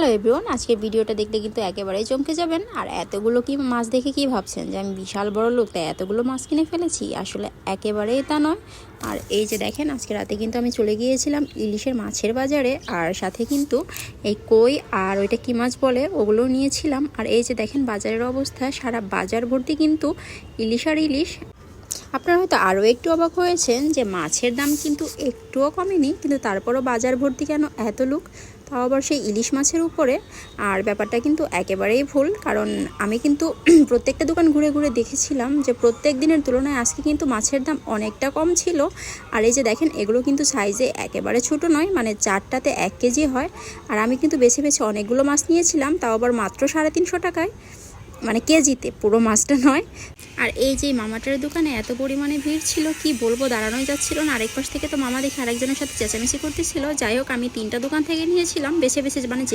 Hello everyone, আজকের ভিডিওটা দেখলে কিন্তু একেবারেই চমকে যাবেন। আর এতগুলো কি মাছ দেখে কি ভাবছেন যে আমি বিশাল বড় লোক, তাই এতগুলো মাছ কিনে ফেলেছি? আসলে একেবারেই তা নয়। আর এই যে দেখেন, আজকে রাতে কিন্তু আমি চলে গিয়েছিলাম ইলিশের মাছের বাজারে, আর সাথে কিন্তু এই কই আর ওইটা কি মাছ বলে ওগুলো নিয়েছিলাম। আর এই যে দেখেন বাজারের অবস্থা, সারা বাজার ভর্তি কিন্তু ইলিশ আর ইলিশ। আপনারা হয়তো আরও একটু অবাক হয়েছেন যে মাছের দাম কিন্তু একটুও কমেনি, কিন্তু তারপরও বাজার ভর্তি কেন এত লোক, তাও আবার সেই ইলিশ মাছের উপরে। আর ব্যাপারটা কিন্তু একেবারেই ভুল, কারণ আমি কিন্তু প্রত্যেকটা দোকান ঘুরে ঘুরে দেখেছিলাম যে প্রত্যেক দিনের তুলনায় আজকে কিন্তু মাছের দাম অনেকটা কম ছিল। আর এই যে দেখেন, এগুলো কিন্তু সাইজে একেবারে ছোট নয়, মানে 4টাতে 1 কেজি হয়। আর আমি কিন্তু বেছে বেছে অনেকগুলো মাছ নিয়েছিলাম, তাও আবার মাত্র 350 টাকায়, মানে কেজিতে, পুরো মাছটা নয়। আর এই যে মামাটার দোকানে এত পরিমাণে ভিড় ছিল, কি বলবো, দাঁড়ানোই যাচ্ছিল না। আরেক পাশ থেকে তো মামা দেখে আরেকজনের সাথে চেঁচামেচি করতেছিল। যাই হোক, আমি 3টা দোকান থেকে নিয়েছিলাম বেছে বেছে, মানে যে